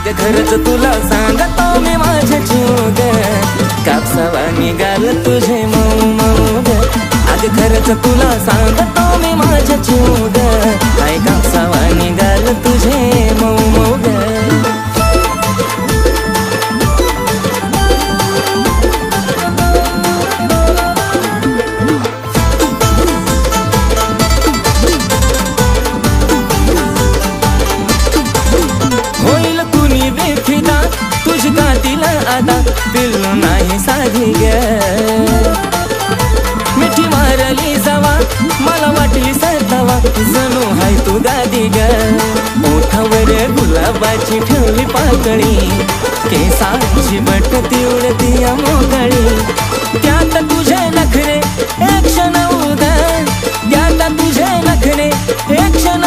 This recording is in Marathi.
अग खरंच तुला सांगतो मी माझ्या जीव ग, कापसावा निघाल तुझे मऊ मऊ ग. अग खरंच तुला सांगतो मी माझ्या जीव ग, काय कापसावा निघाल तुझे मऊ मऊ ग. होईल कुणी बेफिदा तुझी कातीला आता, पिल्लू नाही साधी ग. मिठी मारली जावा मला वाटली सरतावा, जणू हाय तू गादी ग. ओठावर गुलाबाची ठेवली पाकळी, केसांची बटती उडती मोकळी. त्यात तुझे नखरे एक क्षण उदा, त्यात तुझे नखरे एक क्षण